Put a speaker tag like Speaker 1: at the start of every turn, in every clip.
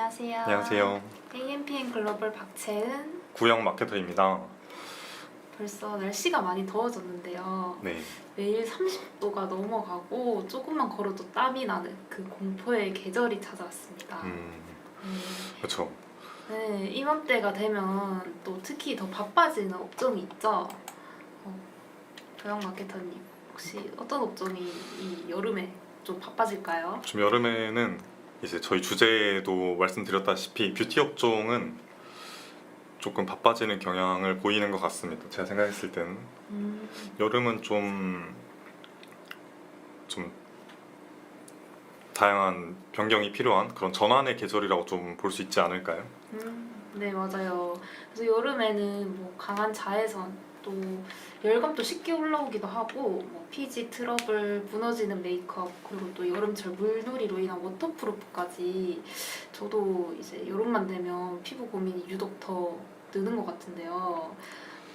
Speaker 1: 안녕하세요.
Speaker 2: 안녕하세요.
Speaker 1: AMPM 글로벌 박채은.
Speaker 2: 구형 마케터입니다.
Speaker 1: 벌써 날씨가 많이 더워졌는데요.
Speaker 2: 네,
Speaker 1: 매일 30도가 넘어가고 조금만 걸어도 땀이 나는 그 공포의 계절이 찾아왔습니다.
Speaker 2: 그렇죠.
Speaker 1: 네, 이맘때가 되면 또 특히 더 바빠지는 업종이 있죠. 구형 마케터님, 혹시 어떤 업종이 이 여름에 좀 바빠질까요?
Speaker 2: 좀 여름에는 이제 저희 주제에도 말씀드렸다시피 뷰티 업종은 조금 바빠지는 경향을 보이는 것 같습니다. 제가 생각했을 때는 여름은 좀 다양한 변경이 필요한 그런 전환의 계절이라고 좀 볼 수 있지 않을까요?
Speaker 1: 네, 맞아요. 그래서 여름에는 뭐 강한 자외선, 또 열감도 쉽게 올라오기도 하고, 뭐 피지 트러블, 무너지는 메이크업, 그리고 또 여름철 물놀이로 인한 워터프루프까지 저도 이제 여름만 되면 피부 고민이 유독 더 느는 것 같은데요.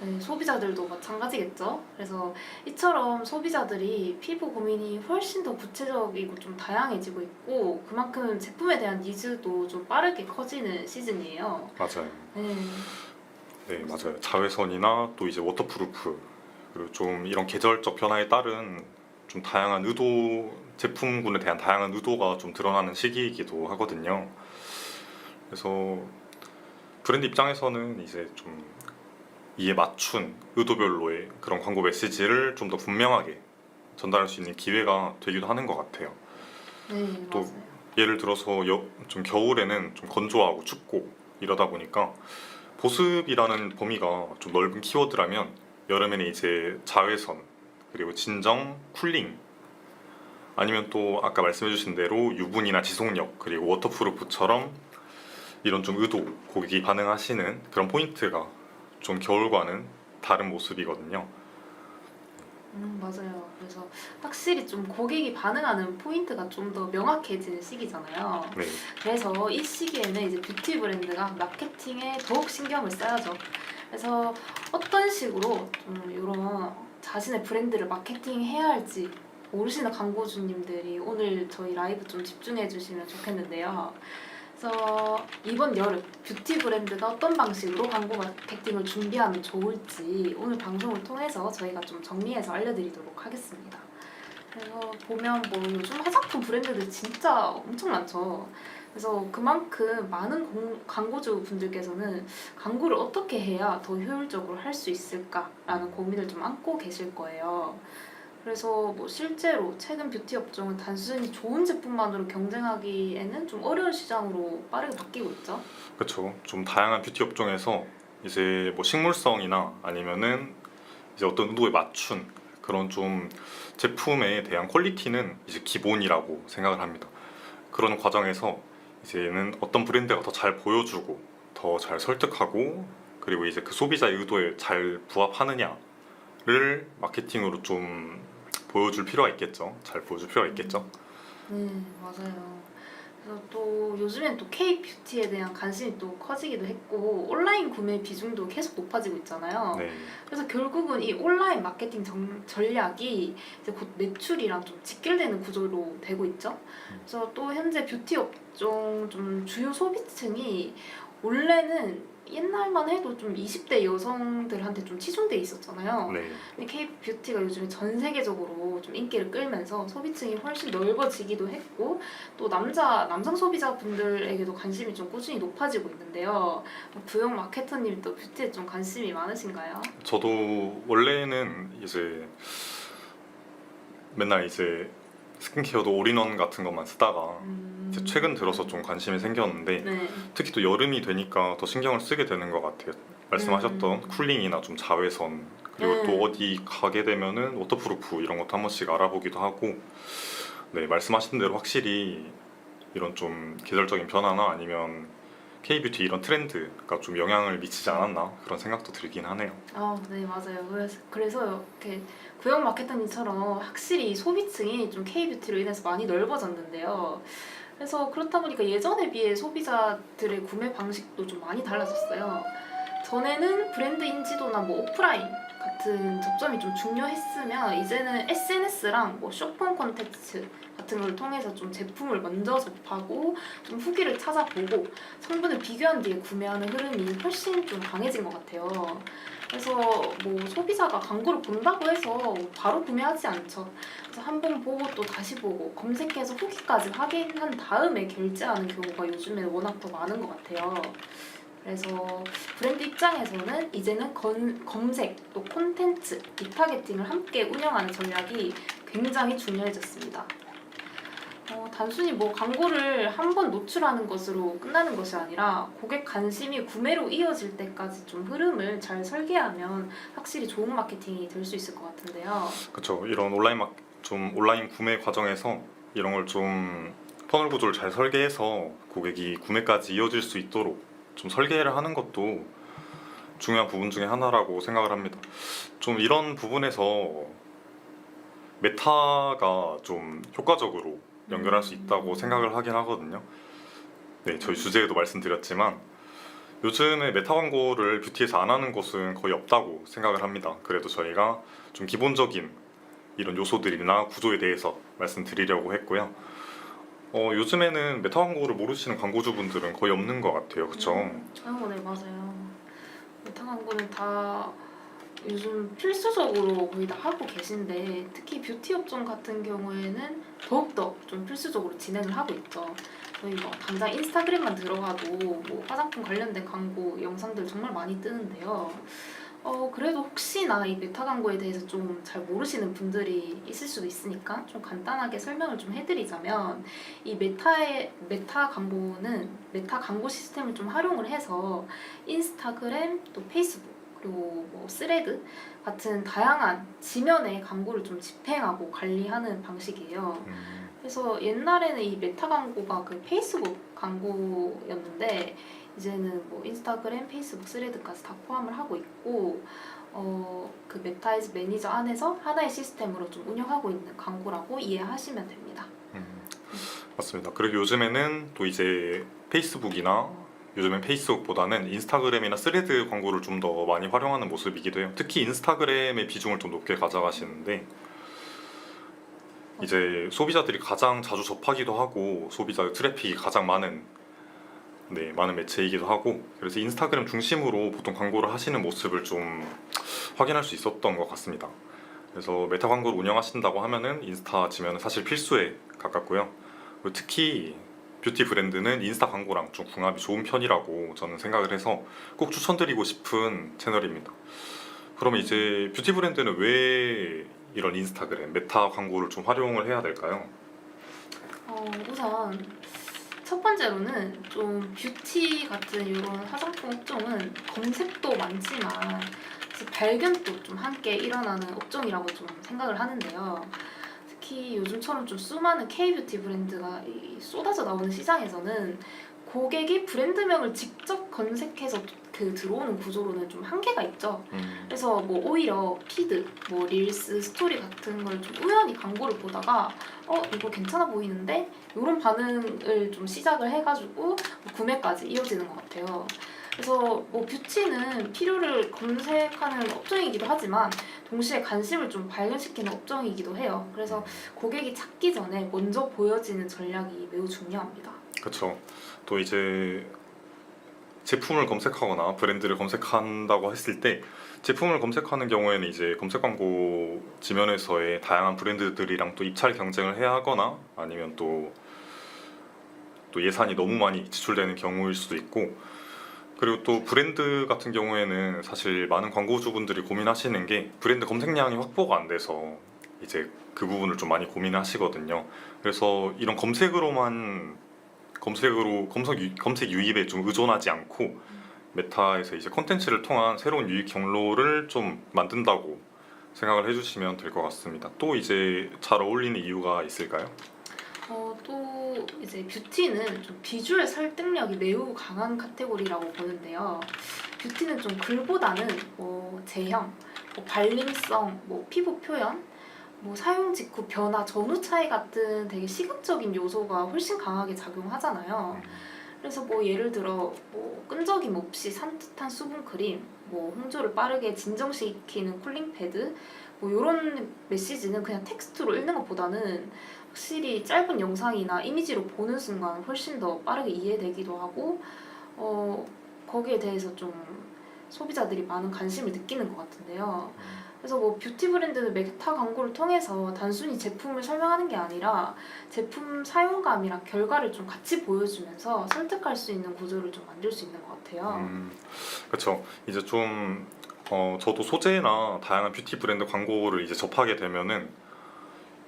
Speaker 1: 네, 소비자들도 마찬가지겠죠? 그래서 이처럼 소비자들이 피부 고민이 훨씬 더 구체적이고 좀 다양해지고 있고, 그만큼 제품에 대한 니즈도 좀 빠르게 커지는 시즌이에요.
Speaker 2: 맞아요.
Speaker 1: 네.
Speaker 2: 네, 맞아요. 자외선이나 또 이제 워터프루프 그리고 좀 이런 계절적 변화에 따른 좀 다양한 의도 제품군에 대한 다양한 의도가 좀 드러나는 시기이기도 하거든요. 그래서 브랜드 입장에서는 이제 좀 이에 맞춘 의도별로의 그런 광고 메시지를 좀 더 분명하게 전달할 수 있는 기회가 되기도 하는 것 같아요.
Speaker 1: 네,
Speaker 2: 또
Speaker 1: 맞아요.
Speaker 2: 예를 들어서 좀 겨울에는 좀 건조하고 춥고 이러다 보니까 보습이라는 범위가 좀 넓은 키워드라면 여름에는 이제 자외선 그리고 진정, 쿨링 아니면 또 아까 말씀해주신 대로 유분이나 지속력 그리고 워터프루프처럼 이런 좀 의도 고객이 반응하시는 그런 포인트가 좀 겨울과는 다른 모습이거든요.
Speaker 1: 맞아요. 그래서 확실히 좀 고객이 반응하는 포인트가 좀 더 명확해지는 시기잖아요.
Speaker 2: 네,
Speaker 1: 그래서 이 시기에는 이제 뷰티 브랜드가 마케팅에 더욱 신경을 써야죠. 그래서 어떤 식으로 좀 이런 자신의 브랜드를 마케팅해야 할지 모르시는 광고주님들이 오늘 저희 라이브 좀 집중해 주시면 좋겠는데요. 그래서 이번 여름 뷰티 브랜드가 어떤 방식으로 광고 마케팅을 준비하면 좋을지 오늘 방송을 통해서 저희가 좀 정리해서 알려드리도록 하겠습니다. 그래서 보면 뭐 요즘 화장품 브랜드들 진짜 엄청 많죠. 그래서 그만큼 많은 광고주 분들께서는 광고를 어떻게 해야 더 효율적으로 할 수 있을까라는 고민을 좀 안고 계실 거예요. 그래서 뭐 실제로 최근 뷰티 업종은 단순히 좋은 제품만으로 경쟁하기에는 좀 어려운 시장으로 빠르게 바뀌고 있죠.
Speaker 2: 그렇죠. 좀 다양한 뷰티 업종에서 이제 뭐 식물성이나 아니면은 이제 어떤 의도에 맞춘 그런 좀 제품에 대한 퀄리티는 이제 기본이라고 생각을 합니다. 그런 과정에서 이제는 어떤 브랜드가 더 잘 보여주고 더 잘 설득하고 그리고 이제 그 소비자의 의도에 잘 부합하느냐를 마케팅으로 좀 보여줄 필요가 있겠죠. 잘 보여줄 필요가 있겠죠.
Speaker 1: 네, 맞아요. 그래서 또 요즘엔 또 K-뷰티에 대한 관심이 또 커지기도 했고 온라인 구매 비중도 계속 높아지고 있잖아요.
Speaker 2: 네,
Speaker 1: 그래서 결국은 이 온라인 마케팅 전략이 이제 곧 매출이랑 좀 직결되는 구조로 되고 있죠. 그래서 또 현재 뷰티 업종 좀 주요 소비층이 원래는 옛날만 해도 좀 20대 여성들한테 좀 치중돼 있었잖아요.
Speaker 2: 네,
Speaker 1: 근데 K-뷰티가 요즘에 전 세계적으로 좀 인기를 끌면서 소비층이 훨씬 넓어지기도 했고 또 남성 소비자분들에게도 관심이 좀 꾸준히 높아지고 있는데요. 구형 마케터님이 또 뷰티에 좀 관심이 많으신가요?
Speaker 2: 저도 원래는 이제 맨날 이제 스킨케어도 올인원 같은 것만 쓰다가 이제 최근 들어서 좀 관심이 생겼는데
Speaker 1: 네.
Speaker 2: 특히 또 여름이 되니까 더 신경을 쓰게 되는 것 같아요. 말씀하셨던 쿨링이나 좀 자외선 그리고 또 어디 가게 되면은 워터프루프 이런 것도 한 번씩 알아보기도 하고 네 말씀하신 대로 확실히 이런 좀 계절적인 변화나 아니면 K-뷰티 이런 트렌드가 좀 영향을 미치지 않았나 그런 생각도 들긴 하네요.
Speaker 1: 네, 맞아요. 그래서 이렇게 구형 마케터님처럼 확실히 소비층이 좀 K-뷰티로 인해서 많이 넓어졌는데요. 그래서 그렇다 보니까 예전에 비해 소비자들의 구매 방식도 좀 많이 달라졌어요. 전에는 브랜드 인지도나 뭐 오프라인 같은 접점이 좀 중요했으면 이제는 SNS랑 뭐 쇼핑 콘텐츠 같은 걸 통해서 좀 제품을 먼저 접하고 좀 후기를 찾아보고 성분을 비교한 뒤에 구매하는 흐름이 훨씬 좀 강해진 것 같아요. 그래서 뭐 소비자가 광고를 본다고 해서 바로 구매하지 않죠. 그래서 한 번 보고 또 다시 보고 검색해서 후기까지 확인한 다음에 결제하는 경우가 요즘에 워낙 더 많은 것 같아요. 그래서 브랜드 입장에서는 이제는 검색, 또 콘텐츠, 리타게팅을 함께 운영하는 전략이 굉장히 중요해졌습니다. 단순히 뭐 광고를 한 번 노출하는 것으로 끝나는 것이 아니라 고객 관심이 구매로 이어질 때까지 좀 흐름을 잘 설계하면 확실히 좋은 마케팅이 될 수 있을 것 같은데요.
Speaker 2: 그렇죠. 이런 온라인 구매 과정에서 이런 걸 좀 퍼널 구조를 잘 설계해서 고객이 구매까지 이어질 수 있도록 좀 설계를 하는 것도 중요한 부분 중에 하나라고 생각을 합니다. 좀 이런 부분에서 메타가 좀 효과적으로 연결할 수 있다고 생각을 하긴 하거든요. 네, 저희 주제에도 말씀드렸지만 요즘에 메타 광고를 뷰티에서 안 하는 곳은 거의 없다고 생각을 합니다. 그래도 저희가 좀 기본적인 이런 요소들이나 구조에 대해서 말씀드리려고 했고요. 요즘에는 메타 광고를 모르시는 광고주분들은 거의 없는 것 같아요. 그렇죠?
Speaker 1: 네, 맞아요. 메타 광고는 다 요즘 필수적으로 거의 다 하고 계신데 특히 뷰티 업종 같은 경우에는 더욱더 좀 필수적으로 진행을 하고 있죠. 저희 뭐 당장 인스타그램만 들어가도 뭐 화장품 관련된 광고 영상들 정말 많이 뜨는데요. 그래도 혹시나 이 메타 광고에 대해서 좀 잘 모르시는 분들이 있을 수도 있으니까 좀 간단하게 설명을 좀 해드리자면 이 메타 광고는 메타 광고 시스템을 좀 활용을 해서 인스타그램 또 페이스북 그리고 뭐 스레드 같은 다양한 지면에 광고를 좀 집행하고 관리하는 방식이에요. 그래서 옛날에는 이 메타 광고가 그 페이스북 광고였는데 이제는 뭐 인스타그램, 페이스북, 스레드까지 다 포함을 하고 있고 그 메타이즈 매니저 안에서 하나의 시스템으로 좀 운영하고 있는 광고라고 이해하시면 됩니다.
Speaker 2: 맞습니다. 그리고 요즘에는 또 이제 요즘엔 페이스북보다는 인스타그램이나 스레드 광고를 좀 더 많이 활용하는 모습이기도 해요. 특히 인스타그램의 비중을 좀 높게 가져가시는데 이제 소비자들이 가장 자주 접하기도 하고 소비자 트래픽이 가장 많은 매체이기도 하고 그래서 인스타그램 중심으로 보통 광고를 하시는 모습을 좀 확인할 수 있었던 것 같습니다. 그래서 메타 광고를 운영하신다고 하면은 인스타 지면은 사실 필수에 가깝고요. 그리고 특히 뷰티 브랜드는 인스타 광고랑 좀 궁합이 좋은 편이라고 저는 생각을 해서 꼭 추천드리고 싶은 채널입니다. 그러면 이제 뷰티 브랜드는 왜 이런 인스타그램, 메타 광고를 좀 활용을 해야 될까요?
Speaker 1: 우선 첫 번째로는 좀 뷰티 같은 이런 화장품 업종은 검색도 많지만 발견도 좀 함께 일어나는 업종이라고 좀 생각을 하는데요. 특히 요즘처럼 좀 수많은 K-뷰티 브랜드가 쏟아져 나오는 시장에서는 고객이 브랜드명을 직접 검색해서 그 들어오는 구조로는 좀 한계가 있죠. 그래서 뭐 오히려 피드, 뭐 릴스, 스토리 같은 걸 좀 우연히 광고를 보다가 이거 괜찮아 보이는데 이런 반응을 좀 시작을 해가지고 구매까지 이어지는 것 같아요. 그래서 뭐 뷰티는 필요를 검색하는 업종이기도 하지만 동시에 관심을 좀 발견시키는 업종이기도 해요. 그래서 고객이 찾기 전에 먼저 보여지는 전략이 매우 중요합니다.
Speaker 2: 그렇죠. 또 이제 제품을 검색하거나 브랜드를 검색한다고 했을 때 제품을 검색하는 경우에는 이제 검색 광고 지면에서의 다양한 브랜드들이랑 또 입찰 경쟁을 해야 하거나 아니면 또 예산이 너무 많이 지출되는 경우일 수도 있고 그리고 또 브랜드 같은 경우에는 사실 많은 광고주분들이 고민하시는 게 브랜드 검색량이 확보가 안 돼서 이제 그 부분을 좀 많이 고민하시거든요. 그래서 이런 검색 유입에 좀 의존하지 않고 메타에서 이제 콘텐츠를 통한 새로운 유입 경로를 좀 만든다고 생각을 해주시면 될 것 같습니다. 또 이제 잘 어울리는 이유가 있을까요?
Speaker 1: 또 이제 뷰티는 좀 비주얼 설득력이 매우 강한 카테고리라고 보는데요. 뷰티는 좀 글보다는 뭐 제형, 뭐 발림성, 뭐 피부 표현, 뭐 사용 직후 변화, 전후 차이 같은 되게 시각적인 요소가 훨씬 강하게 작용하잖아요. 그래서 뭐 예를 들어 뭐 끈적임 없이 산뜻한 수분 크림, 뭐 홍조를 빠르게 진정시키는 쿨링 패드, 뭐 이런 메시지는 그냥 텍스트로 읽는 것보다는 확실히 짧은 영상이나 이미지로 보는 순간 훨씬 더 빠르게 이해되기도 하고 거기에 대해서 좀 소비자들이 많은 관심을 느끼는 것 같은데요. 그래서 뭐 뷰티 브랜드는 메타 광고를 통해서 단순히 제품을 설명하는 게 아니라 제품 사용감이랑 결과를 좀 같이 보여주면서 설득할 수 있는 구조를 좀 만들 수 있는 것 같아요.
Speaker 2: 그렇죠. 이제 좀 저도 소재나 다양한 뷰티 브랜드 광고를 이제 접하게 되면은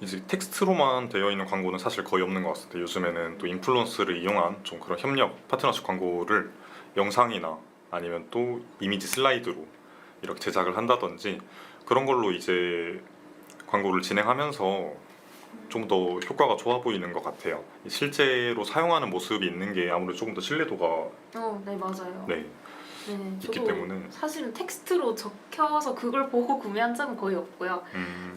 Speaker 2: 이제 텍스트로만 되어 있는 광고는 사실 거의 없는 것 같은데 요즘에는 또 인플루언서를 이용한 좀 그런 협력 파트너십 광고를 영상이나 아니면 또 이미지 슬라이드로 이렇게 제작을 한다든지 그런 걸로 이제 광고를 진행하면서 좀 더 효과가 좋아 보이는 것 같아요. 실제로 사용하는 모습이 있는 게 아무래도 조금 더 신뢰도가
Speaker 1: 네 맞아요.
Speaker 2: 네,
Speaker 1: 네,
Speaker 2: 있기
Speaker 1: 저도
Speaker 2: 때문에
Speaker 1: 사실은 텍스트로 적혀서 그걸 보고 구매한 적은 거의 없고요.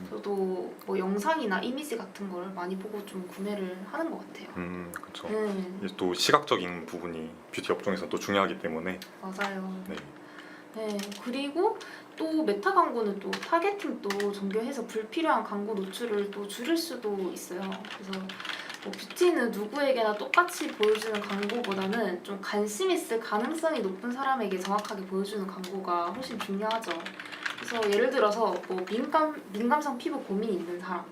Speaker 1: 저도 뭐 영상이나 이미지 같은 걸 많이 보고 좀 구매를 하는 것 같아요.
Speaker 2: 그렇죠.
Speaker 1: 네,
Speaker 2: 이제 또 시각적인 부분이 뷰티 업종에서 또 중요하기 때문에
Speaker 1: 맞아요.
Speaker 2: 네.
Speaker 1: 네, 그리고 또 메타 광고는 또 타겟팅도 정교해서 불필요한 광고 노출을 또 줄일 수도 있어요. 그래서 뭐 뷰티는 누구에게나 똑같이 보여주는 광고보다는 좀 관심 있을 가능성이 높은 사람에게 정확하게 보여주는 광고가 훨씬 중요하죠. 그래서 예를 들어서 뭐 민감성 피부 고민이 있는 사람,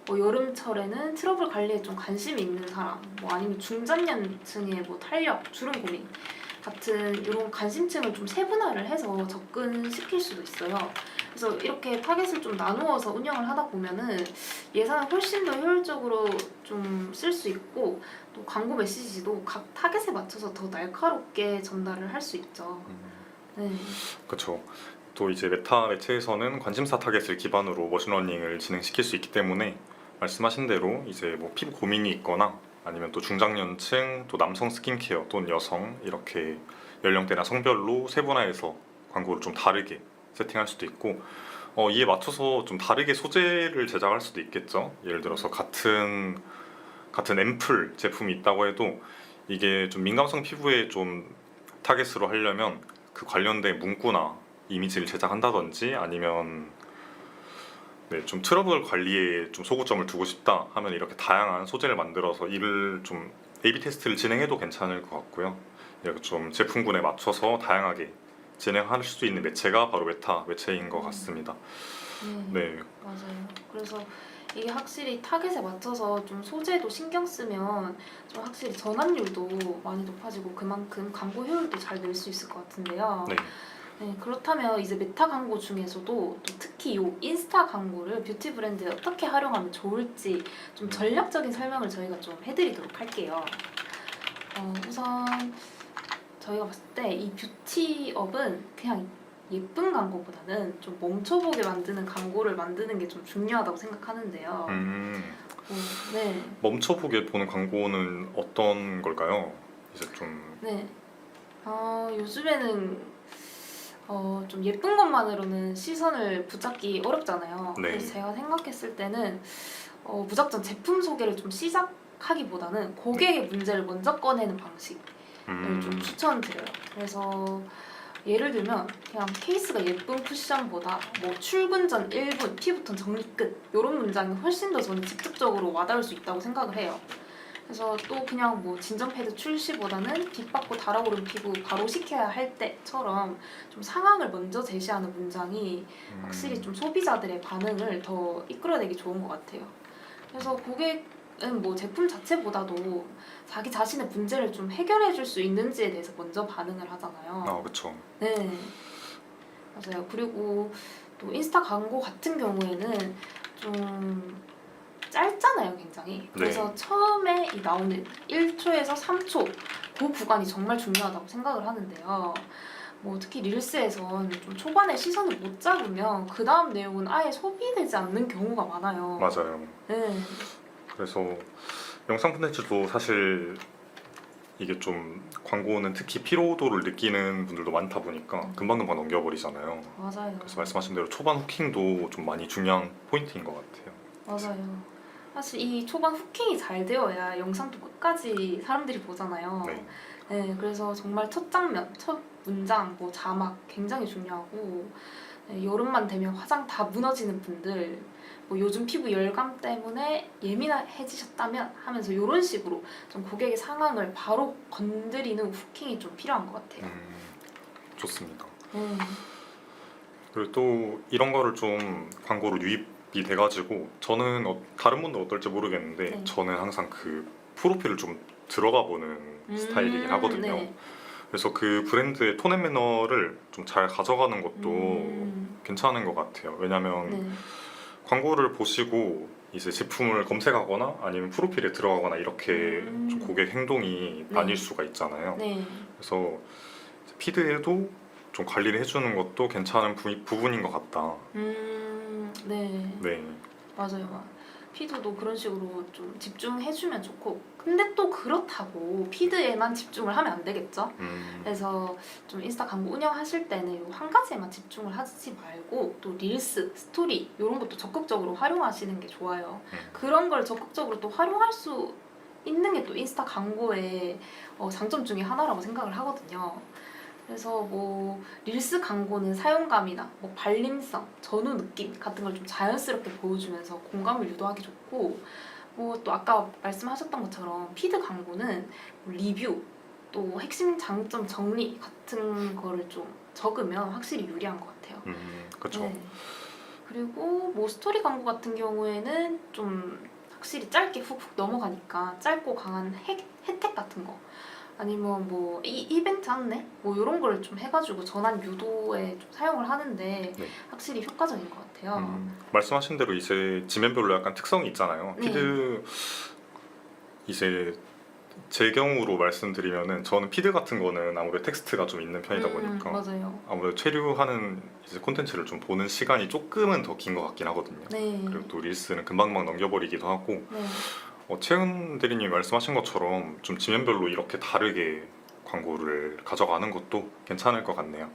Speaker 1: 뭐 여름철에는 트러블 관리에 좀 관심이 있는 사람, 뭐 아니면 중장년층의 뭐 탄력, 주름 고민 같은 이런 관심층을 좀 세분화를 해서 접근시킬 수도 있어요. 그래서 이렇게 타겟을 좀 나누어서 운영을 하다 보면은 예산을 훨씬 더 효율적으로 좀 쓸 수 있고 또 광고 메시지도 각 타겟에 맞춰서 더 날카롭게 전달을 할 수 있죠. 네.
Speaker 2: 그렇죠. 또 이제 메타 매체에서는 관심사 타겟을 기반으로 머신러닝을 진행시킬 수 있기 때문에 말씀하신 대로 이제 뭐 피부 고민이 있거나 아니면 또 중장년층, 또 남성 스킨케어 또는 여성 이렇게 연령대나 성별로 세분화해서 광고를 좀 다르게 세팅할 수도 있고 이에 맞춰서 좀 다르게 소재를 제작할 수도 있겠죠. 예를 들어서 같은 앰플 제품이 있다고 해도 이게 좀 민감성 피부에 좀 타겟으로 하려면 그 관련된 문구나 이미지를 제작한다든지 아니면 네, 좀 트러블 관리에 좀 소구점을 두고 싶다 하면 이렇게 다양한 소재를 만들어서 이를 좀 A/B 테스트를 진행해도 괜찮을 것 같고요. 이렇게 좀 제품군에 맞춰서 다양하게 진행할 수 있는 매체가 바로 메타 매체인 것 같습니다. 네,
Speaker 1: 맞아요. 그래서 이게 확실히 타겟에 맞춰서 좀 소재도 신경 쓰면 좀 확실히 전환율도 많이 높아지고 그만큼 광고 효율도 잘 낼 수 있을 것 같은데요.
Speaker 2: 네,
Speaker 1: 네, 그렇다면 이제 메타 광고 중에서도 또 특히 요 인스타 광고를 뷰티 브랜드에 어떻게 활용하면 좋을지 좀 전략적인 설명을 저희가 좀 해드리도록 할게요. 우선 저희가 봤을 때 이 뷰티업은 그냥 예쁜 광고보다는 좀 멈춰보게 만드는 광고를 만드는 게 좀 중요하다고 생각하는데요. 네.
Speaker 2: 멈춰보게 보는 광고는 어떤 걸까요? 이제 좀
Speaker 1: 네. 요즘에는 좀 예쁜 것만으로는 시선을 붙잡기 어렵잖아요.
Speaker 2: 네.
Speaker 1: 그래서 제가 생각했을 때는 무작정 제품 소개를 좀 시작하기보다는 고객의 문제를 먼저 꺼내는 방식을 좀 추천드려요. 그래서 예를 들면 그냥 케이스가 예쁜 쿠션보다 뭐 출근 전 1분, 피부톤 정리 끝 이런 문장이 훨씬 더 저는 직접적으로 와닿을 수 있다고 생각을 해요. 그래서 또 그냥 뭐 진정 패드 출시보다는 빛받고 달아오른 피부 바로 식혀야 할 때처럼 좀 상황을 먼저 제시하는 문장이 확실히 좀 소비자들의 반응을 더 이끌어내기 좋은 것 같아요. 그래서 고객은 뭐 제품 자체보다도 자기 자신의 문제를 좀 해결해 줄 수 있는지에 대해서 먼저 반응을 하잖아요.
Speaker 2: 그렇죠.
Speaker 1: 네, 맞아요. 그리고 또 인스타 광고 같은 경우에는 좀 짧잖아요, 굉장히. 그래서 처음에 이 나오는 1초에서 3초 그 구간이 정말 중요하다고 생각을 하는데요. 뭐 특히 릴스에선 좀 초반에 시선을 못 잡으면 그 다음 내용은 아예 소비되지 않는 경우가 많아요.
Speaker 2: 맞아요.
Speaker 1: 네,
Speaker 2: 그래서 영상 콘텐츠도 사실 이게 좀 광고는 특히 피로도를 느끼는 분들도 많다 보니까 금방금방 넘겨버리잖아요.
Speaker 1: 맞아요.
Speaker 2: 그래서 말씀하신 대로 초반 후킹도 좀 많이 중요한 포인트인 것 같아요.
Speaker 1: 맞아요. 사실 이 초반 후킹이 잘 되어야 영상도 끝까지 사람들이 보잖아요.
Speaker 2: 네.
Speaker 1: 네, 그래서 정말 첫 장면, 첫 문장, 뭐 자막 굉장히 중요하고 네, 여름만 되면 화장 다 무너지는 분들 뭐 요즘 피부 열감 때문에 예민해지셨다면 하면서 이런 식으로 좀 고객의 상황을 바로 건드리는 후킹이 좀 필요한 것 같아요.
Speaker 2: 좋습니다.
Speaker 1: 음,
Speaker 2: 그리고 또 이런 거를 좀 광고로 유입이 돼가지고 저는 다른 분도 어떨지 모르겠는데
Speaker 1: 네.
Speaker 2: 저는 항상 그 프로필을 좀 들어가 보는 스타일이긴 하거든요.
Speaker 1: 네.
Speaker 2: 그래서 그 브랜드의 톤 앤 매너를 좀 잘 가져가는 것도 괜찮은 것 같아요. 왜냐면
Speaker 1: 네.
Speaker 2: 광고를 보시고 이제 제품을 검색하거나 아니면 프로필에 들어가거나 이렇게 좀 고객 행동이
Speaker 1: 네.
Speaker 2: 나뉠 수가 있잖아요.
Speaker 1: 네.
Speaker 2: 그래서 피드에도 좀 관리를 해주는 것도 괜찮은 부분인 것 같다.
Speaker 1: 네.
Speaker 2: 네.
Speaker 1: 맞아요. 피드도 그런 식으로 좀 집중해주면 좋고 근데 또 그렇다고 피드에만 집중을 하면 안 되겠죠? 그래서 좀 인스타 광고 운영하실 때는 요 한 가지에만 집중을 하지 말고 또 릴스, 스토리 이런 것도 적극적으로 활용하시는 게 좋아요. 그런 걸 적극적으로 또 활용할 수 있는 게 또 인스타 광고의 장점 중에 하나라고 생각을 하거든요. 그래서 뭐 릴스 광고는 사용감이나 뭐 발림성, 전후 느낌 같은 걸 좀 자연스럽게 보여주면서 공감을 유도하기 좋고 뭐 또 아까 말씀하셨던 것처럼 피드 광고는 뭐 리뷰 또 핵심 장점 정리 같은 거를 좀 적으면 확실히 유리한 것 같아요.
Speaker 2: 그렇죠.
Speaker 1: 네. 그리고 뭐 스토리 광고 같은 경우에는 좀 확실히 짧게 훅훅 넘어가니까 짧고 강한 혜택 같은 거 아니면 뭐 이벤트 안내 뭐 이런 걸 좀 해가지고 전환 유도에 좀 사용을 하는데
Speaker 2: 네.
Speaker 1: 확실히 효과적인 것 같아요.
Speaker 2: 말씀하신 대로 이제 지면별로 약간 특성이 있잖아요.
Speaker 1: 네.
Speaker 2: 피드 이제 제 경우로 말씀드리면은 저는 피드 같은 거는 아무래도 텍스트가 좀 있는 편이다 보니까
Speaker 1: 맞아요.
Speaker 2: 아무래도 체류하는 이제 콘텐츠를 좀 보는 시간이 조금은 더 긴 것 같긴 하거든요.
Speaker 1: 네.
Speaker 2: 그리고 또 릴스는 금방금방 넘겨버리기도 하고
Speaker 1: 네.
Speaker 2: 최은 대리님이 말씀하신 것처럼 좀 지면별로 이렇게 다르게 광고를 가져가는 것도 괜찮을 것 같네요.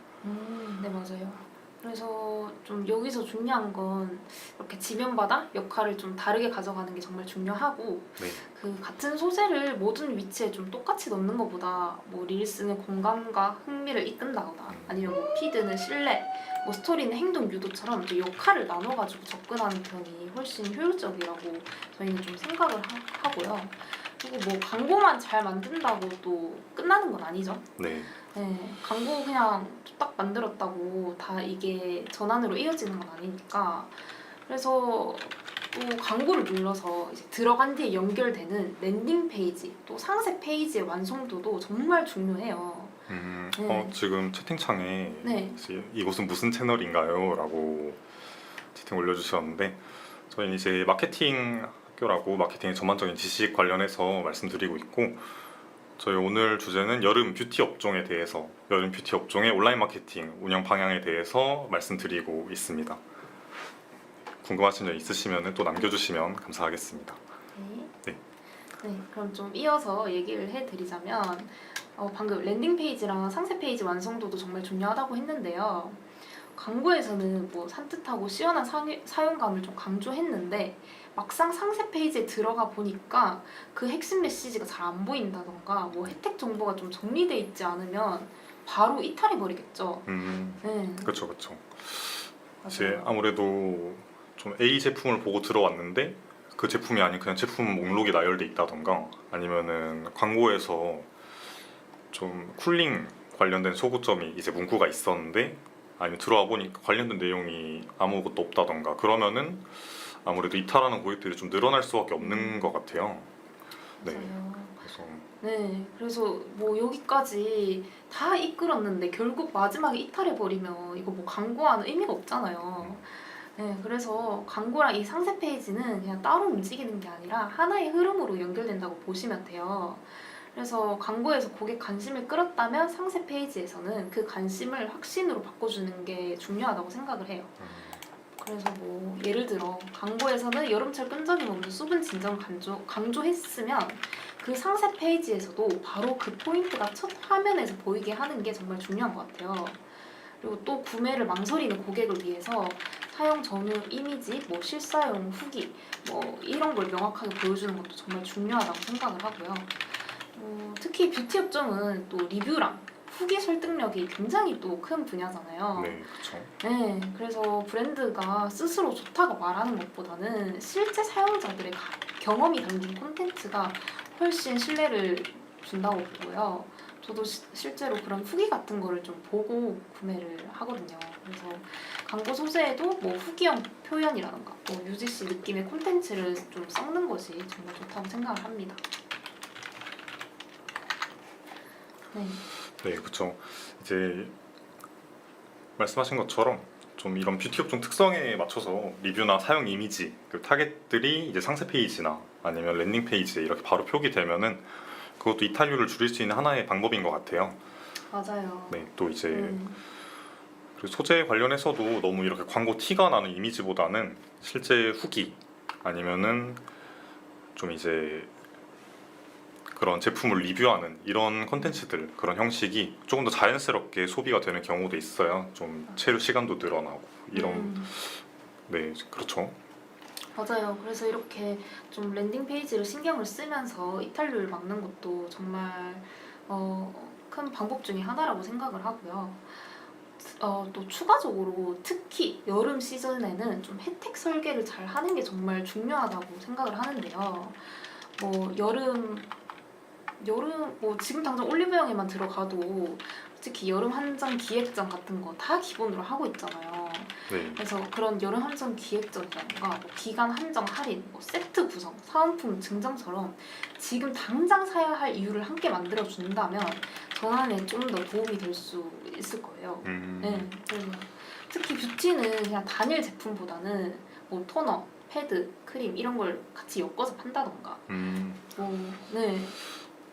Speaker 1: 네, 맞아요. 그래서 좀 여기서 중요한 건 이렇게 지면마다 역할을 좀 다르게 가져가는 게 정말 중요하고
Speaker 2: 네.
Speaker 1: 그 같은 소재를 모든 위치에 좀 똑같이 넣는 것보다 뭐 릴스는 공감과 흥미를 이끈다거나 아니면 뭐 피드는 신뢰, 뭐 스토리는 행동 유도처럼 또 역할을 나눠가지고 접근하는 편이 훨씬 효율적이라고 저희는 좀 생각을 하고요. 그리고 뭐 광고만 잘 만든다고 또 끝나는 건 아니죠.
Speaker 2: 네.
Speaker 1: 네, 광고 그냥 딱 만들었다고 다 이게 전환으로 이어지는 건 아니니까 그래서 또 광고를 눌러서 이제 들어간 뒤에 연결되는 랜딩 페이지 또 상세 페이지의 완성도도 정말 중요해요. 네.
Speaker 2: 지금 채팅창에
Speaker 1: 네.
Speaker 2: 이곳은 무슨 채널인가요? 라고 채팅 올려주셨는데 저희는 이제 마케팅 학교라고 마케팅의 전반적인 지식 관련해서 말씀드리고 있고 저희 오늘 주제는 여름 뷰티 업종에 대해서 여름 뷰티 업종의 온라인 마케팅 운영 방향에 대해서 말씀드리고 있습니다. 궁금하신 점 있으시면 또 남겨주시면 감사하겠습니다.
Speaker 1: 네. 네, 그럼 좀 이어서 얘기를 해드리자면 방금 랜딩 페이지랑 상세 페이지 완성도도 정말 중요하다고 했는데요. 광고에서는 뭐 산뜻하고 시원한 사용감을 좀 강조했는데 막상 상세 페이지에 들어가 보니까 그 핵심 메시지가 잘 안 보인다던가 뭐 혜택 정보가 좀 정리돼 있지 않으면 바로 이탈해 버리겠죠. 네.
Speaker 2: 그렇죠, 그렇죠.
Speaker 1: 맞아요.
Speaker 2: 이제 아무래도 좀 A 제품을 보고 들어왔는데 그 제품이 아닌 그냥 제품 목록이 나열돼 있다던가 아니면은 광고에서 좀 쿨링 관련된 소구점이 이제 문구가 있었는데 아니면 들어와 보니까 관련된 내용이 아무것도 없다던가 그러면은 아무래도 이탈하는 고객들이 좀 늘어날 수밖에 없는 것 같아요. 네.
Speaker 1: 맞아요.
Speaker 2: 그래서
Speaker 1: 네, 그래서 뭐 여기까지 다 이끌었는데 결국 마지막에 이탈해 버리면 이거 뭐 광고하는 의미가 없잖아요. 네, 그래서 광고랑 이 상세 페이지는 그냥 따로 움직이는 게 아니라 하나의 흐름으로 연결된다고 보시면 돼요. 그래서 광고에서 고객 관심을 끌었다면 상세 페이지에서는 그 관심을 확신으로 바꿔주는 게 중요하다고 생각을 해요. 그래서 뭐 예를 들어 광고에서는 여름철 끈적임 없는 수분 진정 강조했으면 그 상세 페이지에서도 바로 그 포인트가 첫 화면에서 보이게 하는 게 정말 중요한 것 같아요. 그리고 또 구매를 망설이는 고객을 위해서 사용 전후 이미지, 뭐 실사용 후기 뭐 이런 걸 명확하게 보여주는 것도 정말 중요하다고 생각을 하고요. 특히 뷰티 업종은 또 리뷰랑 후기 설득력이 굉장히 또 큰 분야잖아요.
Speaker 2: 네, 그렇죠.
Speaker 1: 네, 그래서 브랜드가 스스로 좋다고 말하는 것보다는 실제 사용자들의 경험이 담긴 콘텐츠가 훨씬 신뢰를 준다고 보고요. 저도 실제로 그런 후기 같은 거를 좀 보고 구매를 하거든요. 그래서 광고 소재에도 뭐 후기형 표현이라던가 뭐 UGC 느낌의 콘텐츠를 좀 섞는 것이 정말 좋다고 생각을 합니다. 네.
Speaker 2: 네, 그렇죠. 이제 말씀하신 것처럼 좀 이런 뷰티 업종 특성에 맞춰서 리뷰나 사용 이미지, 그 타겟들이 이제 상세 페이지나 아니면 랜딩 페이지에 이렇게 바로 표기되면은 그것도 이탈률을 줄일 수 있는 하나의 방법인 것 같아요.
Speaker 1: 맞아요.
Speaker 2: 네, 또 이제 그리고 소재 관련해서도 너무 이렇게 광고 티가 나는 이미지보다는 실제 후기 아니면은 좀 이제 그런 제품을 리뷰하는 이런 컨텐츠들, 그런 형식이 조금 더 자연스럽게 소비가 되는 경우도 있어요. 좀 체류 시간도 늘어나고 이런. 네, 그렇죠.
Speaker 1: 맞아요. 그래서 이렇게 좀 랜딩 페이지를 신경을 쓰면서 이탈률을 막는 것도 정말 큰 방법 중에 하나라고 생각을 하고요. 또 추가적으로 특히 여름 시즌에는 좀 혜택 설계를 잘 하는 게 정말 중요하다고 생각을 하는데요. 뭐 여름 뭐 지금 당장 올리브영에만 들어가도 특히 여름 한정 기획전 같은 거 다 기본으로 하고 있잖아요.
Speaker 2: 네,
Speaker 1: 그래서 그런 여름 한정 기획전이라든가 뭐 기간 한정 할인, 뭐 세트 구성, 사은품 증정처럼 지금 당장 사야 할 이유를 함께 만들어 준다면 전환에 좀 더 도움이 될 수 있을 거예요. 네, 그래서 특히 뷰티는 그냥 단일 제품보다는 뭐 토너, 패드, 크림 이런 걸 같이 엮어서 판다던가 네.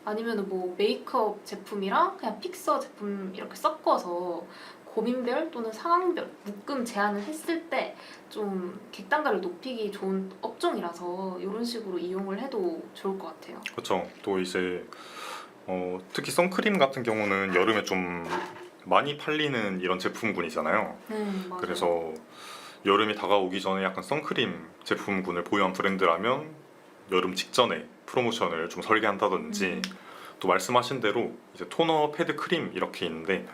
Speaker 1: 아니면 뭐 메이크업 제품이랑 그냥 픽서 제품 이렇게 섞어서 고민별 또는 상황별 묶음 제한을 했을 때 좀 객단가를 높이기 좋은 업종이라서 이런 식으로 이용을 해도 좋을 것 같아요.
Speaker 2: 그렇죠. 또 이제 특히 선크림 같은 경우는 여름에 좀 많이 팔리는 이런 제품군이잖아요.
Speaker 1: 맞아요.
Speaker 2: 그래서 여름이 다가오기 전에 약간 선크림 제품군을 보유한 브랜드라면 여름 직전에 프로모션을 좀 설계한다든지 또 말씀하신 대로 이제 토너, 패드, 크림 이렇게 있는데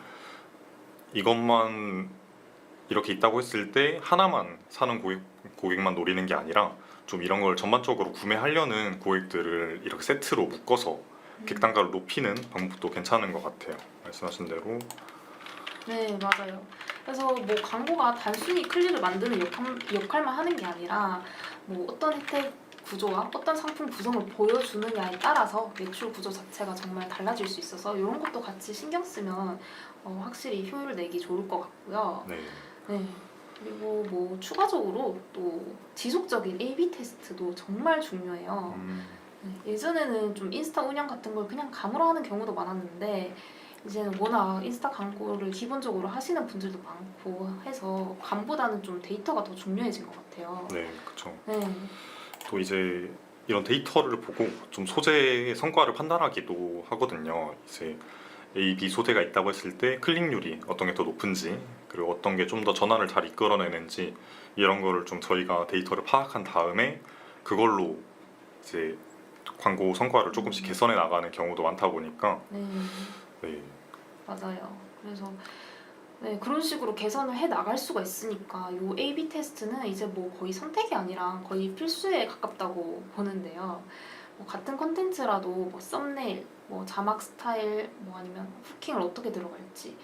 Speaker 2: 이것만 이렇게 있다고 했을 때 하나만 사는 고객만 노리는 게 아니라 좀 이런 걸 전반적으로 구매하려는 고객들을 이렇게 세트로 묶어서 객단가를 높이는 방법도 괜찮은 것 같아요. 말씀하신 대로.
Speaker 1: 네, 맞아요. 그래서 뭐 광고가 단순히 클릭을 만드는 역할만 하는 게 아니라 뭐 어떤 혜택 구조와 어떤 상품 구성을 보여주느냐에 따라서 매출 구조 자체가 정말 달라질 수 있어서 이런 것도 같이 신경 쓰면 확실히 효율을 내기 좋을 것 같고요.
Speaker 2: 네.
Speaker 1: 네. 그리고 뭐 추가적으로 또 지속적인 A/B 테스트도 정말 중요해요. 네, 예전에는 좀 인스타 운영 같은 걸 그냥 감으로 하는 경우도 많았는데 이제는 워낙 인스타 광고를 기본적으로 하시는 분들도 많고 해서 감보다는 좀 데이터가 더 중요해진 것 같아요.
Speaker 2: 네, 그렇죠.
Speaker 1: 네.
Speaker 2: 또 이제 이런 데이터를 보고 좀 소재의 성과를 판단하기도 하거든요. 이제 A, B 소재가 있다고 했을 때 클릭률이 어떤 게 더 높은지 그리고 어떤 게 좀 더 전환을 잘 이끌어내는지 이런 거를 좀 저희가 데이터를 파악한 다음에 그걸로 이제 광고 성과를 조금씩 개선해 나가는 경우도 많다 보니까 네,
Speaker 1: 맞아요. 그래서 네, 그런 식으로 개선을 해 나갈 수가 있으니까 요 A/B 테스트는 이제 뭐 거의 선택이 아니라 거의 필수에 가깝다고 보는데요. 뭐 같은 컨텐츠라도 뭐 썸네일, 뭐 자막 스타일, 뭐 아니면 후킹을 어떻게 들어갈지,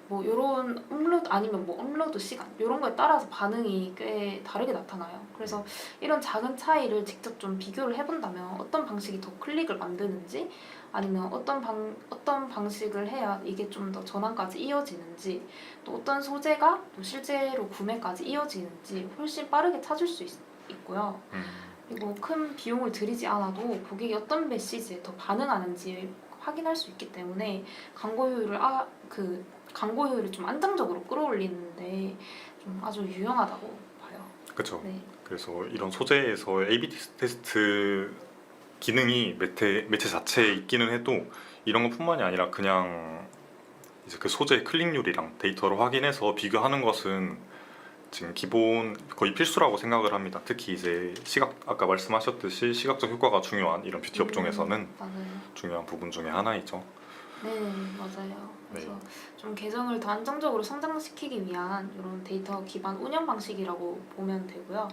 Speaker 1: 뭐 요런 업로드 아니면 뭐 업로드 시간 요런 거에 따라서 반응이 꽤 다르게 나타나요. 그래서 이런 작은 차이를 직접 좀 비교를 해본다면 어떤 방식이 더 클릭을 만드는지 아니면 어떤 방식을 해야 이게 좀 더 전환까지 이어지는지 또 어떤 소재가 또 실제로 구매까지 이어지는지 훨씬 빠르게 찾을 수 있고요. 그리고 큰 비용을 들이지 않아도 고객이 어떤 메시지에 더 반응하는지 확인할 수 있기 때문에 광고 효율을 좀 안정적으로 끌어올리는데 좀 아주 유용하다고 봐요.
Speaker 2: 그렇죠.
Speaker 1: 네.
Speaker 2: 그래서 이런 소재에서 A/B 테스트 기능이 매체 자체에 있기는 해도 이런 것뿐만이 아니라 그냥 이제 그 소재의 클릭률이랑 데이터를 확인해서 비교하는 것은 지금 기본 거의 필수라고 생각을 합니다. 특히 이제 아까 말씀하셨듯이 시각적 효과가 중요한 이런 뷰티 업종에서는
Speaker 1: 맞아요.
Speaker 2: 중요한 부분 중에 하나이죠.
Speaker 1: 네, 맞아요. 그래서
Speaker 2: 네.
Speaker 1: 좀 계정을 더 안정적으로 성장시키기 위한 이런 데이터 기반 운영 방식이라고 보면 되고요.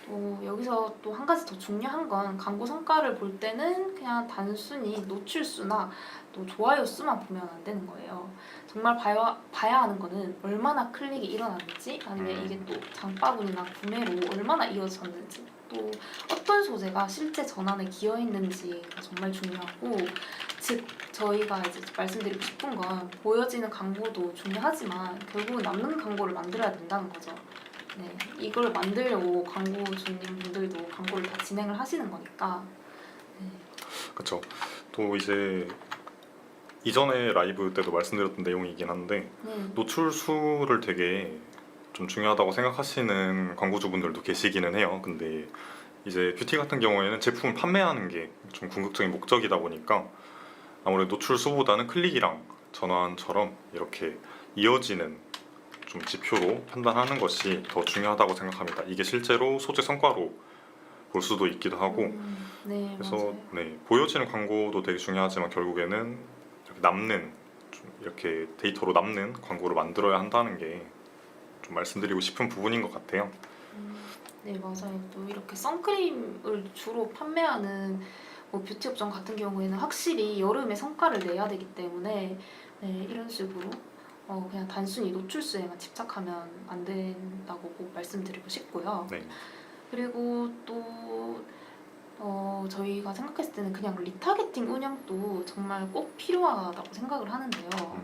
Speaker 1: 또 여기서 또 한 가지 더 중요한 건 광고 성과를 볼 때는 그냥 단순히 노출 수나 또 좋아요 수만 보면 안 되는 거예요. 정말 봐야 하는 거는 얼마나 클릭이 일어났는지, 아니면 이게 또 장바구니나 구매로 얼마나 이어졌는지, 또 어떤 소재가 실제 전환에 기여했는지가 정말 중요하고, 즉 저희가 이제 말씀드리고 싶은 건 보여지는 광고도 중요하지만 결국은 남는 광고를 만들어야 된다는 거죠. 네, 이걸 만들려고 광고 주님분들도 광고를 다 진행을 하시는 거니까. 네.
Speaker 2: 그렇죠. 또 이제 이전에 라이브 때도 말씀드렸던 내용이긴 한데
Speaker 1: 네.
Speaker 2: 노출 수를 되게 좀 중요하다고 생각하시는 광고주분들도 계시기는 해요. 근데 이제 뷰티 같은 경우에는 제품을 판매하는 게 좀 궁극적인 목적이다 보니까 아무래도 노출 수보다는 클릭이랑 전환처럼 이렇게 이어지는 좀 지표로 판단하는 것이 더 중요하다고 생각합니다. 이게 실제로 소재 성과로 볼 수도 있기도 하고,
Speaker 1: 네,
Speaker 2: 그래서
Speaker 1: 맞아요.
Speaker 2: 네, 보여지는 광고도 되게 중요하지만 결국에는 이렇게 남는 좀 이렇게 데이터로 남는 광고를 만들어야 한다는 게 좀 말씀드리고 싶은 부분인 것 같아요.
Speaker 1: 네, 맞아요. 또 이렇게 선크림을 주로 판매하는 뭐 뷰티 업종 같은 경우에는 확실히 여름에 성과를 내야 되기 때문에, 네, 이런 식으로 그냥 단순히 노출수에만 집착하면 안 된다고 꼭 말씀드리고 싶고요.
Speaker 2: 네,
Speaker 1: 그리고 또 저희가 생각했을 때는 그냥 리타겟팅 운영도 정말 꼭 필요하다고 생각을 하는데요.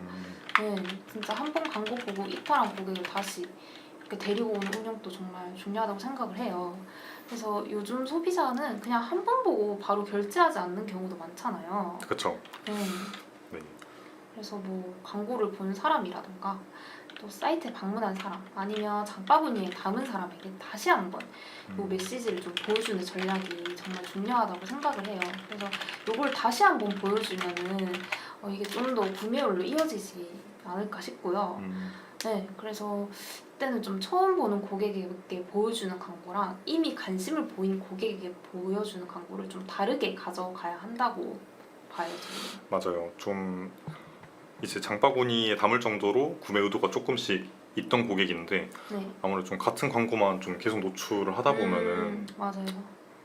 Speaker 1: 네, 진짜 한 번 광고 보고 이탈한 고객을 다시 이렇게 데리고 오는 운영도 정말 중요하다고 생각을 해요. 그래서 요즘 소비자는 그냥 한 번 보고 바로 결제하지 않는 경우도 많잖아요.
Speaker 2: 그렇죠.
Speaker 1: 네.
Speaker 2: 네,
Speaker 1: 그래서 뭐 광고를 본 사람이라던가 또 사이트에 방문한 사람, 아니면 장바구니에 담은 사람에게 다시 한번 이 메시지를 좀 보여주는 전략이 정말 중요하다고 생각을 해요. 그래서 이걸 다시 한번 보여주면은 이게 좀 더 구매율로 이어지지 않을까 싶고요. 네, 그래서 그때는 좀 처음 보는 고객에게 보여주는 광고랑 이미 관심을 보인 고객에게 보여주는 광고를 좀 다르게 가져가야 한다고 봐요, 저는.
Speaker 2: 맞아요. 좀 이제 장바구니에 담을 정도로 구매 의도가 조금씩 있던 고객인데
Speaker 1: 네.
Speaker 2: 아무래도 좀 같은 광고만 좀 계속 노출을 하다 보면은
Speaker 1: 맞아요.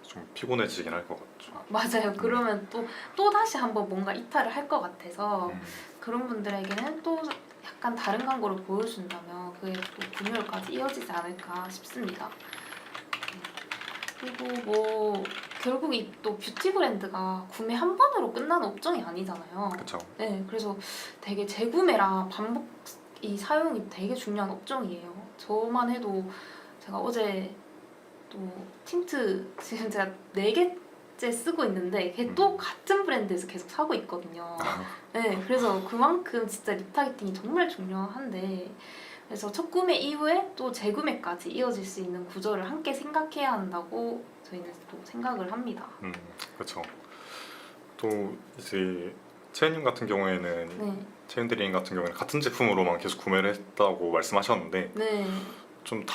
Speaker 2: 좀 피곤해지긴 할 것 같죠.
Speaker 1: 맞아요. 그러면 또 다시 한번 뭔가 이탈을 할 것 같아서
Speaker 2: 음,
Speaker 1: 그런 분들에게는 또 약간 다른 광고를 보여준다면 그게 또 구매율까지 이어지지 않을까 싶습니다. 그리고 뭐 결국 이 또 뷰티 브랜드가 구매 한 번으로 끝나는 업종이 아니잖아요.
Speaker 2: 그렇죠.
Speaker 1: 네, 그래서 되게 재구매랑 반복 이 사용이 되게 중요한 업종이에요. 저만 해도 제가 어제 또 틴트 지금 제가 4개째 쓰고 있는데 걔 또 같은 브랜드에서 계속 사고 있거든요. 네, 그래서 그만큼 진짜 리타겟팅이 정말 중요한데, 그래서 첫 구매 이후에 또 재구매까지 이어질 수 있는 구조를 함께 생각해야 한다고 저희는 또 생각을 합니다.
Speaker 2: 그렇죠. 또 이제 채연님 같은 경우에는
Speaker 1: 네,
Speaker 2: 채연드림 같은 경우에는 같은 제품으로만 계속 구매를 했다고 말씀하셨는데
Speaker 1: 네,
Speaker 2: 좀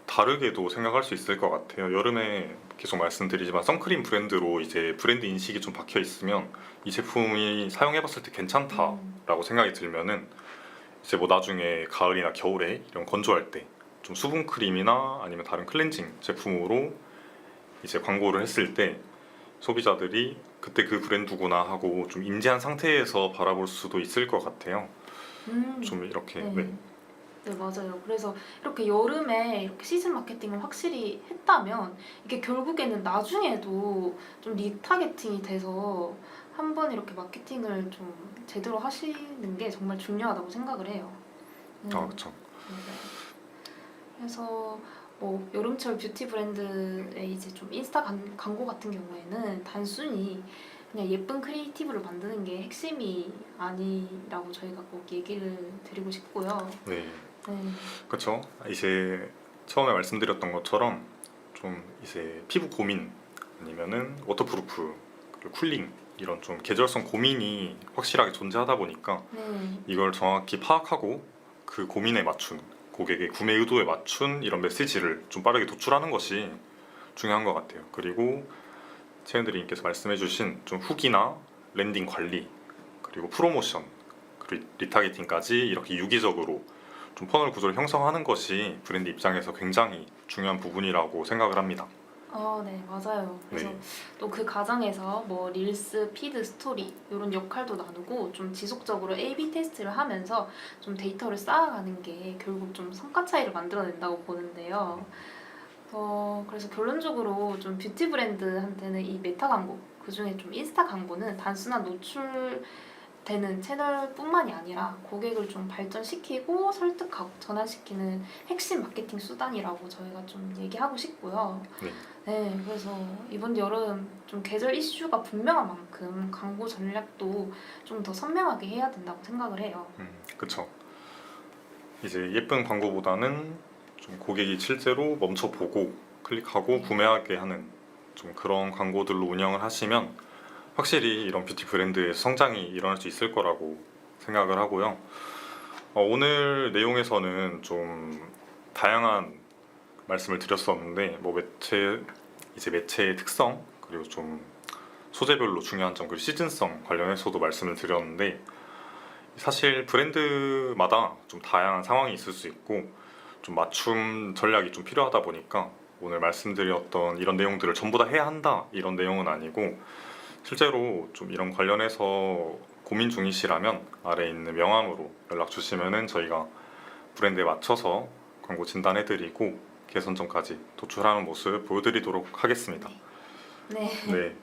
Speaker 2: 다르게도 생각할 수 있을 것 같아요. 여름에 계속 말씀드리지만 선크림 브랜드로 이제 브랜드 인식이 좀 박혀 있으면 이 제품이 사용해봤을 때 괜찮다라고 생각이 들면은 이제 뭐 나중에 가을이나 겨울에 이런 건조할 때 좀 수분 크림이나 아니면 다른 클렌징 제품으로 이제 광고를 했을 때 소비자들이 그때 그 브랜드구나 하고 좀 인지한 상태에서 바라볼 수도 있을 것 같아요. 좀 이렇게
Speaker 1: 네.
Speaker 2: 네.
Speaker 1: 네, 맞아요. 그래서 이렇게 여름에 이렇게 시즌 마케팅을 확실히 했다면 이게 결국에는 나중에도 좀 리타겟팅이 돼서 한번 이렇게 마케팅을 좀 제대로 하시는 게 정말 중요하다고 생각을 해요.
Speaker 2: 그렇죠.
Speaker 1: 맞아요. 그래서 뭐 여름철 뷰티 브랜드의 이제 좀 인스타 광고 같은 경우에는 단순히 그냥 예쁜 크리에이티브를 만드는 게 핵심이 아니라고 저희가 꼭 얘기를 드리고 싶고요.
Speaker 2: 네.
Speaker 1: 네.
Speaker 2: 그렇죠. 이제 처음에 말씀드렸던 것처럼 좀 이제 피부 고민 아니면은 워터프루프 그리고 쿨링 이런 좀 계절성 고민이 확실하게 존재하다 보니까
Speaker 1: 네.
Speaker 2: 이걸 정확히 파악하고 그 고민에 맞춘 고객의 구매 의도에 맞춘 이런 메시지를 좀 빠르게 도출하는 것이 중요한 것 같아요. 그리고 채연드님께서 말씀해주신 좀 후기나 랜딩 관리, 그리고 프로모션, 그리고 리타게팅까지 이렇게 유기적으로 좀 퍼널 구조를 형성하는 것이 브랜드 입장에서 굉장히 중요한 부분이라고 생각을 합니다.
Speaker 1: 네, 맞아요. 그래서
Speaker 2: 네.
Speaker 1: 또 그 과정에서 뭐 릴스, 피드, 스토리 이런 역할도 나누고 좀 지속적으로 A/B 테스트를 하면서 좀 데이터를 쌓아가는 게 결국 좀 성과 차이를 만들어낸다고 보는데요. 그래서 결론적으로 좀 뷰티 브랜드한테는 이 메타 광고, 그중에 좀 인스타 광고는 단순한 노출되는 채널뿐만이 아니라 고객을 좀 발전시키고 설득하고 전환시키는 핵심 마케팅 수단이라고 저희가 좀 얘기하고 싶고요.
Speaker 2: 네.
Speaker 1: 네, 그래서 이번 여름 좀 계절 이슈가 분명한 만큼 광고 전략도 좀 더 선명하게 해야 된다고 생각을 해요.
Speaker 2: 그쵸. 이제 예쁜 광고보다는 좀 고객이 실제로 멈춰보고 클릭하고 구매하게 하는 좀 그런 광고들로 운영을 하시면 확실히 이런 뷰티 브랜드의 성장이 일어날 수 있을 거라고 생각을 하고요. 오늘 내용에서는 좀 다양한 말씀을 드렸었는데 뭐 매체의 특성, 그리고 좀 소재별로 중요한 점, 그리고 시즌성 관련해서도 말씀을 드렸는데 사실 브랜드마다 좀 다양한 상황이 있을 수 있고 좀 맞춤 전략이 좀 필요하다 보니까 오늘 말씀드렸던 이런 내용들을 전부 다 해야 한다 이런 내용은 아니고, 실제로 좀 이런 관련해서 고민 중이시라면 아래에 있는 명함으로 연락 주시면은 저희가 브랜드에 맞춰서 광고 진단해드리고 개선점까지 도출하는 모습 보여드리도록 하겠습니다.
Speaker 1: 네.
Speaker 2: 네,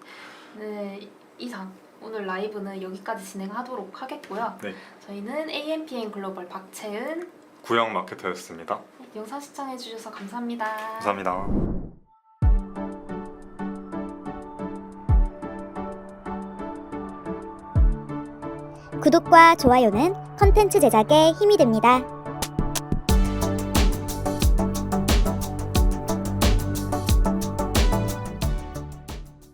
Speaker 1: 네, 이상 오늘 라이브는 여기까지 진행하도록 하겠고요.
Speaker 2: 네.
Speaker 1: 저희는 AMPN 글로벌 박채은
Speaker 2: 구형 마케터였습니다.
Speaker 1: 영상 시청해주셔서 감사합니다.
Speaker 2: 감사합니다.
Speaker 3: 구독과 좋아요는 컨텐츠 제작에 힘이 됩니다.